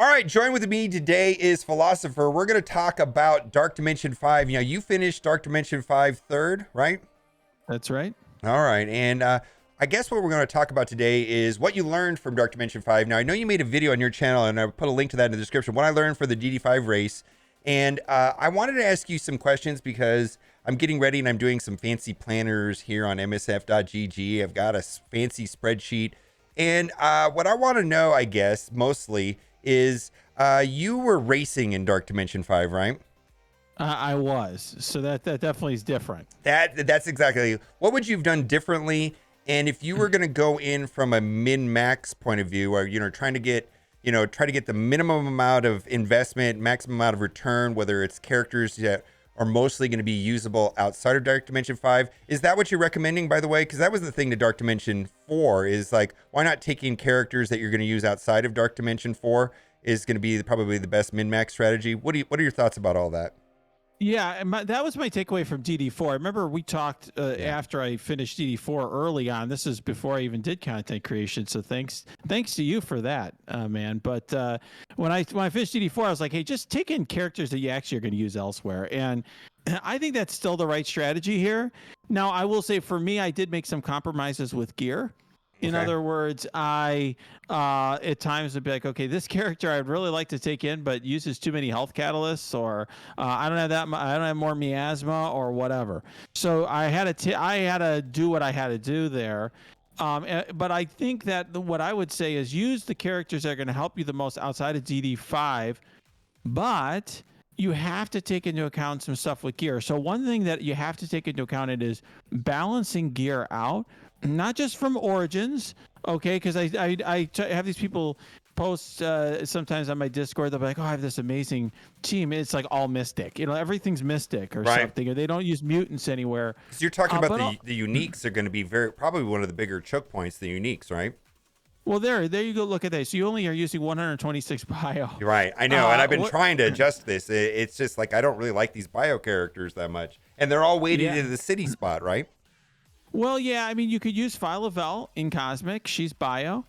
All right, join with me today is Philosopher. We're going to talk about Dark Dimension 5. You know, you finished Dark Dimension 5 third, right? That's right. All right, and I guess what we're going to talk about today is what you learned from Dark Dimension 5. Now, I know you made a video on your channel, and I put a link to that in the description, what I learned for the DD5 race. And I wanted to ask you some questions because I'm getting ready and I'm doing some fancy planners here on MSF.gg. I've got a fancy spreadsheet. And what I want to know, I guess, mostly is you were racing in Dark Dimension 5, right? I was. So that definitely is different. That's exactly. What would you have done differently? And if you were going to go in from a min-max point of view, or trying to get the minimum amount of investment, maximum amount of return, whether it's characters that are mostly going to be usable outside of Dark Dimension 5, is that what you're recommending, by the way? Because that was the thing to Dark Dimension 4 is like, why not taking characters that you're going to use outside of Dark Dimension 4 is going to be probably the best min-max strategy. What are your thoughts about all that? Yeah, and that was my takeaway from DD4. I remember we talked after I finished DD4 early on. This is before I even did content creation, so thanks to you for that, man. But when I finished DD4, I was like, hey, just take in characters that you actually are going to use elsewhere, and I think that's still the right strategy here. Now, I will say for me, I did make some compromises with gear. In other words, I at times would be like, okay, this character I'd really like to take in, but uses too many health catalysts, or I don't have more miasma or whatever. So I had to do what I had to do there. But I think that what I would say is use the characters that are going to help you the most outside of DD5, but you have to take into account some stuff with gear. So one thing that you have to take into account is balancing gear out. Not just from Origins, okay? Because I have these people post sometimes on my Discord. They'll be like, "Oh, I have this amazing team. It's like all Mystic. Everything's Mystic or something. Or they don't use mutants anywhere." So you're talking about the uniques are going to be probably one of the bigger choke points. The uniques, right? Well, there you go. Look at that. So you only are using 126 bio. You're right. I know, and I've been trying to adjust this. It's just like I don't really like these bio characters that much, and they're all weighted into the city spot, right? Well, yeah, I mean, you could use Philovel in Cosmic. She's bio.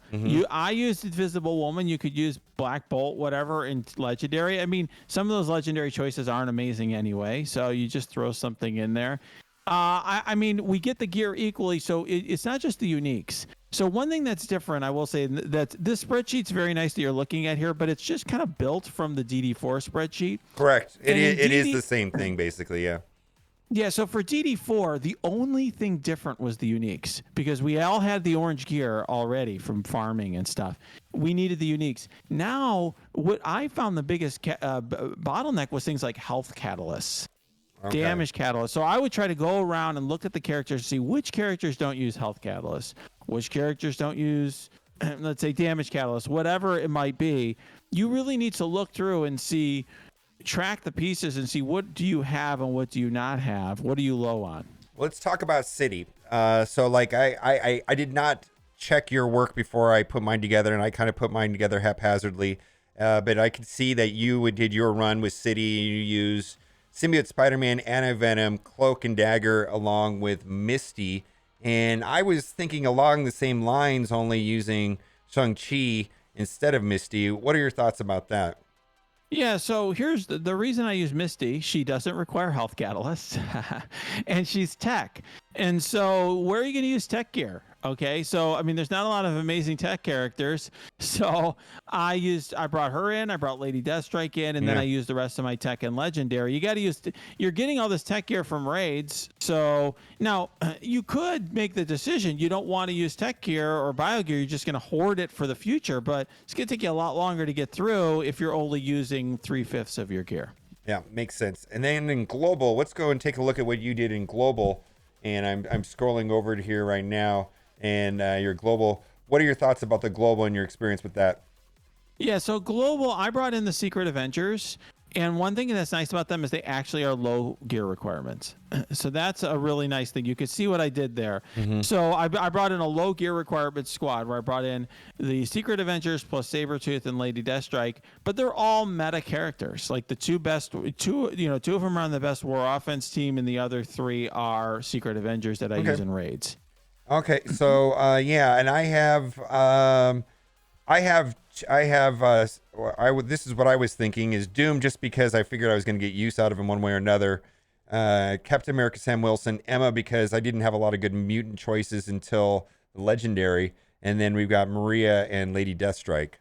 I used Invisible Woman. You could use Black Bolt, whatever, in Legendary. I mean, some of those Legendary choices aren't amazing anyway, so you just throw something in there. I mean, we get the gear equally, so it's not just the uniques. So one thing that's different, I will say, that this spreadsheet's very nice that you're looking at here, but it's just kind of built from the DD4 spreadsheet. Correct. It is the same thing, basically, yeah. Yeah, so for DD4, the only thing different was the uniques, because we all had the orange gear already from farming and stuff. We needed the uniques. Now, what I found the biggest bottleneck was things like health catalysts, damage catalysts. So I would try to go around and look at the characters, see which characters don't use health catalysts, which characters don't use, let's say, damage catalysts, whatever it might be. You really need to look through and track the pieces and see what do you have and what do you not have. What are you low on? Let's talk about city. So like I did not check your work before I put mine together, and I kind of put mine together haphazardly. But I could see that you did your run with city. You use Symbiote Spider-Man, Anti-Venom, Cloak and Dagger along with Misty. And I was thinking along the same lines, only using Shang-Chi instead of Misty. What are your thoughts about that? Yeah, so here's the reason I use Misty. She doesn't require health catalysts, and she's tech. And so where are you going to use tech gear? Okay, so I mean, there's not a lot of amazing tech characters. So I brought her in, I brought Lady Deathstrike in, and then I used the rest of my tech and legendary. You got to you're getting all this tech gear from raids. So now you could make the decision you don't want to use tech gear or bio gear. You're just going to hoard it for the future, but it's going to take you a lot longer to get through if you're only using 3/5 of your gear. Yeah, makes sense. And then in global, let's go and take a look at what you did in global. And I'm scrolling over to here right now. And your global, what are your thoughts about the global and your experience with that? Yeah, so global, I brought in the Secret Avengers, and one thing that's nice about them is they actually are low gear requirements. So that's a really nice thing. You can see what I did there. So I brought in a low gear requirement squad where I brought in the Secret Avengers plus Sabretooth and Lady Deathstrike, but they're all meta characters. Like the two of them are on the best war offense team, and the other three are Secret Avengers that I use in raids. Okay, so yeah, and I have this is what I was thinking is Doom, just because I figured I was going to get use out of him one way or another. Captain America Sam Wilson, Emma, because I didn't have a lot of good mutant choices until Legendary, and then we've got Maria and Lady Deathstrike.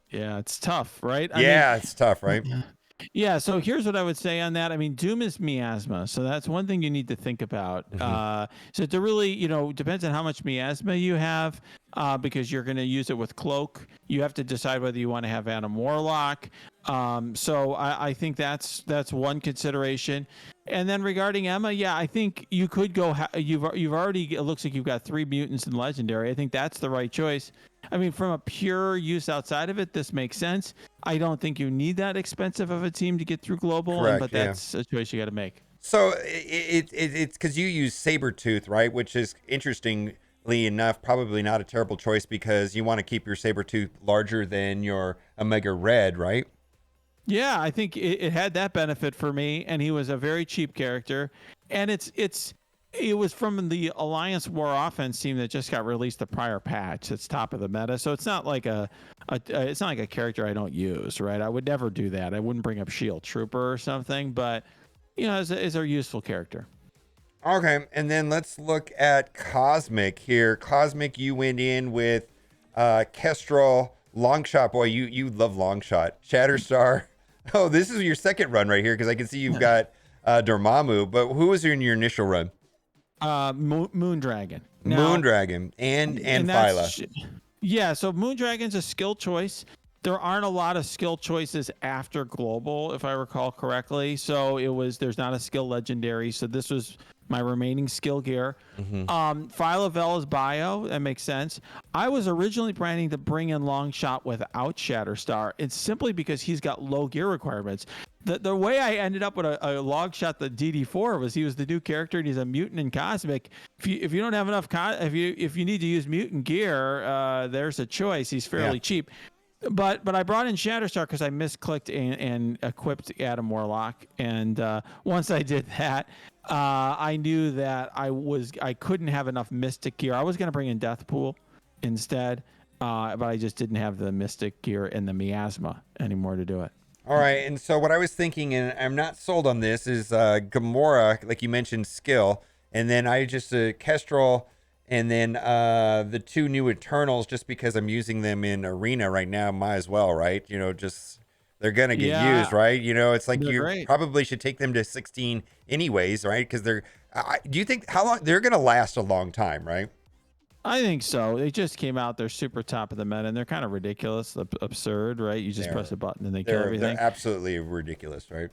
Yeah, it's tough, right? Yeah, it's tough, right? Yeah, so here's what I would say on that. I mean, Doom is miasma, so that's one thing you need to think about. So to really, depends on how much miasma you have, because you're going to use it with Cloak. You have to decide whether you want to have Adam Warlock. So I think that's one consideration. And then regarding Emma, yeah, I think you could go. You've already. It looks like you've got 3 mutants in Legendary. I think that's the right choice. I mean, from a pure use outside of it, this makes sense. I don't think you need that expensive of a team to get through global, Correct, but that's a choice you got to make. So it's because you use Sabretooth, right? Which is, interestingly enough, probably not a terrible choice, because you want to keep your Sabretooth larger than your Omega Red, right? Yeah, I think it had that benefit for me, and he was a very cheap character, and it was from the Alliance War Offense team that just got released the prior patch. It's top of the meta, so it's not like it's not like a character I don't use, right? I would never do that. I wouldn't bring up Shield Trooper or something, but is a useful character. Okay, and then let's look at Cosmic here. Cosmic, you went in with Kestrel, Longshot. Boy, you love Longshot. Shatterstar. Oh, this is your second run right here, because I can see you've got Dormammu. But who was in your initial run? Moondragon. Moondragon and Phyla. Yeah, so Moondragon's a skill choice. There aren't a lot of skill choices after global, if I recall correctly. So there's not a skill legendary. So this was my remaining skill gear. Phyla Vela's bio, that makes sense. I was originally planning to bring in Longshot without Shatterstar. It's simply because he's got low gear requirements. The way I ended up with a Longshot, the DD4, was he was the new character and he's a mutant in Cosmic. If you don't have enough, if you need to use mutant gear, there's a choice. He's fairly cheap. But I brought in Shatterstar because I misclicked and equipped Adam Warlock, and once I did that, I knew that I couldn't have enough Mystic gear. I was going to bring in Deathpool instead, but I just didn't have the Mystic gear and the miasma anymore to do it. All right, and so what I was thinking, and I'm not sold on this, is Gamora, like you mentioned, skill, and then I just Kestrel. And then the 2 new Eternals, just because I'm using them in Arena right now, might as well, right? They're going to get used, right? It's like probably should take them to 16 anyways, right? Because do you think how long they're going to last? A long time, right? I think so. They just came out. They're super top of the meta, and they're kind of ridiculous, absurd, right? You just press a button and they kill everything. They're absolutely ridiculous, right?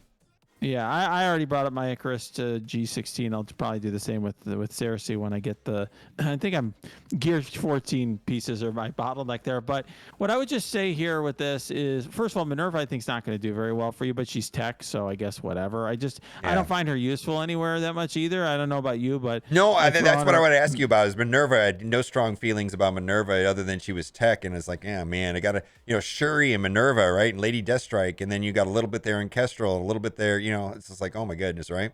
Yeah, I already brought up my Icarus to G16. I'll probably do the same with Cersei when I get I think I'm gear 14 pieces are my bottleneck there. But what I would just say here with this is, first of all, Minerva I think is not going to do very well for you, but she's tech, so I guess whatever. I don't find her useful anywhere that much either. I don't know about you, but no, that's what I want to ask you about is Minerva. I had no strong feelings about Minerva other than she was tech, and it's like, yeah, man, I got Shuri and Minerva, right, and Lady Deathstrike, and then you got a little bit there in Kestrel, a little bit there. It's just like, oh my goodness, right?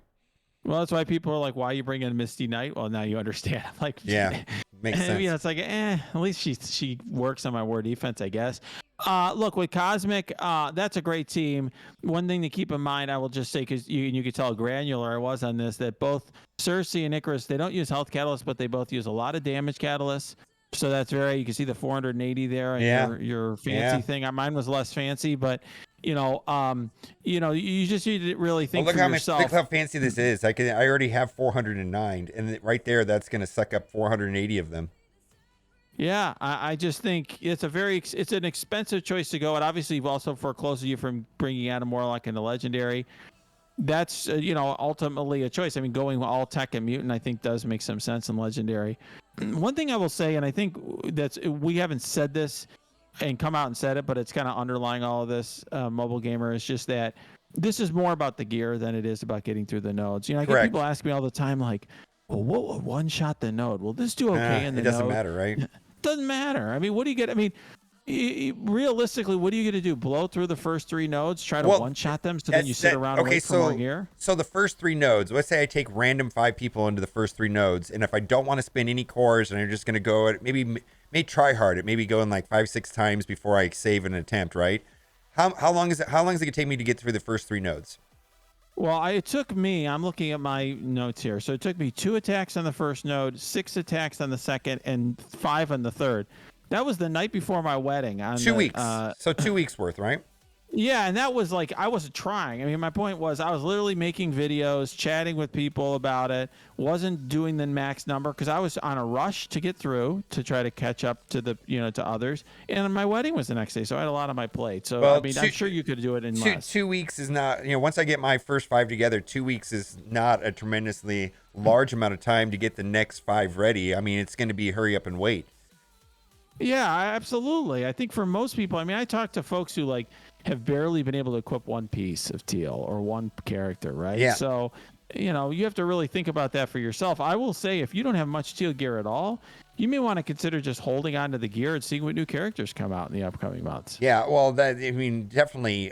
Well, that's why people are like, why you bring in Misty Knight? Well, now you understand. I'm like, yeah, makes sense. It's like, at least she works on my war defense, I guess. Look, with Cosmic, that's a great team. One thing to keep in mind, I will just say, because you could tell how granular I was on this, that both Cersei and Icarus, they don't use health catalysts, but they both use a lot of damage catalysts. So that's you can see the 480 there and your fancy thing. Mine was less fancy, but you just need to really think for yourself. Look how fancy this is. I already have 409, and right there, that's going to suck up 480 of them. Yeah, I just think it's an expensive choice to go, and obviously also forecloses you from bringing Adam Warlock into Legendary. That's ultimately a choice. I mean, going all tech and mutant, I think does make some sense in Legendary. One thing I will say, and I think we haven't said this and come out and said it, but it's kind of underlying all of this, mobile gamer, is just that this is more about the gear than it is about getting through the nodes. I get people ask me all the time, like, well, what would one-shot the node? Will this do okay in the node? It doesn't matter, right? It doesn't matter. I mean, what do you get? I mean, realistically, what are you going to do? Blow through the first 3 nodes, try to one-shot them, so then you sit around and wait for more gear? So the first 3 nodes, let's say I take random 5 people into the first 3 nodes, and if I don't want to spend any cores and I'm just going to go at maybe may try hard at maybe going like 5-6 times before I save an attempt, right? How long is it? How long is it gonna take me to get through the first 3 nodes? Well, it took me, I'm looking at my notes here. So it took me 2 attacks on the first node, 6 attacks on the second, and 5 on the third. That was the night before my wedding. On 2 the, weeks. So 2 weeks worth, right? Yeah, and that was like, I wasn't trying. I mean, my point was I was literally making videos, chatting with people about it, wasn't doing the max number because I was on a rush to get through to try to catch up to the, to others. And my wedding was the next day, so I had a lot on my plate. So, Well, I mean, I'm sure you could do it in less. 2 weeks is not, once I get my first 5 together, 2 weeks is not a tremendously large amount of time to get the next 5 ready. I mean, it's going to be hurry up and wait. Yeah, absolutely. I think for most people, I mean, I talk to folks who like have barely been able to equip one piece of teal or one character, right? Yeah. So, you have to really think about that for yourself. I will say, if you don't have much teal gear at all, you may want to consider just holding on to the gear and seeing what new characters come out in the upcoming months. Yeah, well, definitely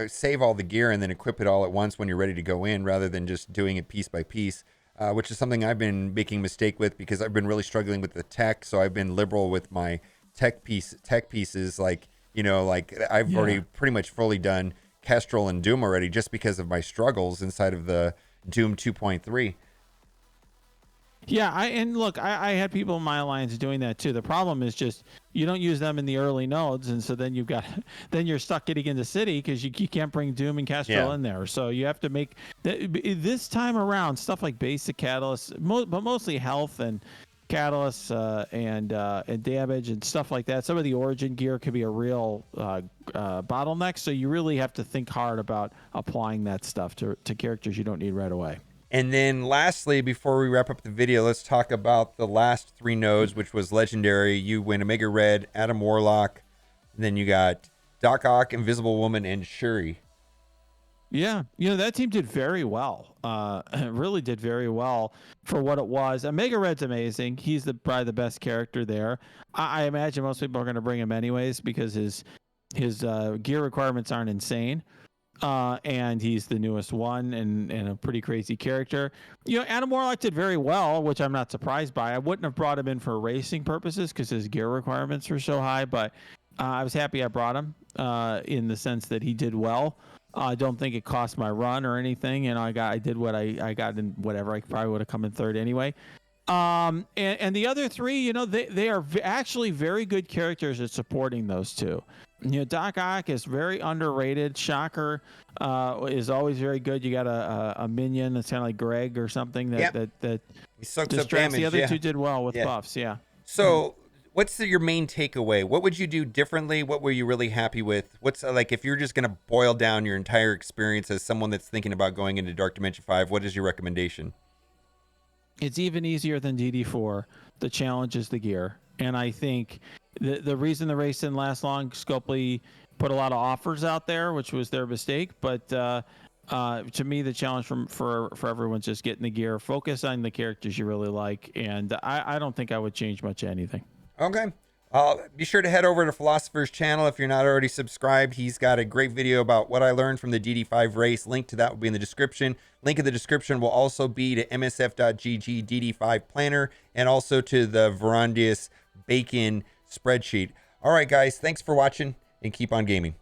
save all the gear and then equip it all at once when you're ready to go in, rather than just doing it piece by piece, which is something I've been making a mistake with because I've been really struggling with the tech. So I've been liberal with my tech pieces, like I've already pretty much fully done Kestrel and Doom already, just because of my struggles inside of the Doom 2.3. Yeah, I had people in my alliance doing that too. The problem is just you don't use them in the early nodes, and so then you're stuck getting into city because you can't bring Doom and Kestrel in there. So you have to make this time around stuff like basic catalysts, but mostly health and catalysts and damage and stuff like that. Some of the origin gear could be a real bottleneck. So you really have to think hard about applying that stuff to characters you don't need right away. And then lastly, before we wrap up the video, let's talk about the last 3 nodes, which was legendary. You win Omega Red, Adam Warlock, and then you got Doc Ock, Invisible Woman, and Shuri. Yeah, that team did very well. Really did very well for what it was. Omega Red's amazing. He's probably the best character there. I imagine most people are going to bring him anyways because his gear requirements aren't insane. And he's the newest one and a pretty crazy character. Adam Warlock did very well, which I'm not surprised by. I wouldn't have brought him in for racing purposes because his gear requirements were so high, but I was happy I brought him in the sense that he did well. I don't think it cost my run or anything, and I did what I got in whatever. I probably would have come in third anyway. And the other 3, they are actually very good characters at supporting those 2. Doc Ock is very underrated. Shocker is always very good. You got a minion that's kind of like Greg or something that he sucks distracts. up damage. The other 2 did well with buffs. Yeah. So, what's your main takeaway? What would you do differently? What were you really happy with? What's like if you're just gonna boil down your entire experience as someone that's thinking about going into Dark Dimension 5? What is your recommendation? It's even easier than DD4. The challenge is the gear. And I think the reason the race didn't last long, Scopely put a lot of offers out there, which was their mistake. But to me, the challenge for everyone's just getting the gear, focus on the characters you really like. And I don't think I would change much of anything. Okay. Be sure to head over to Philosopher's channel if you're not already subscribed. He's got a great video about what I learned from the DD5 race. Link to that will be in the description. Link in the description will also be to MSF.GG DD5 planner and also to the Verandius Bacon spreadsheet. All right, guys. Thanks for watching and keep on gaming.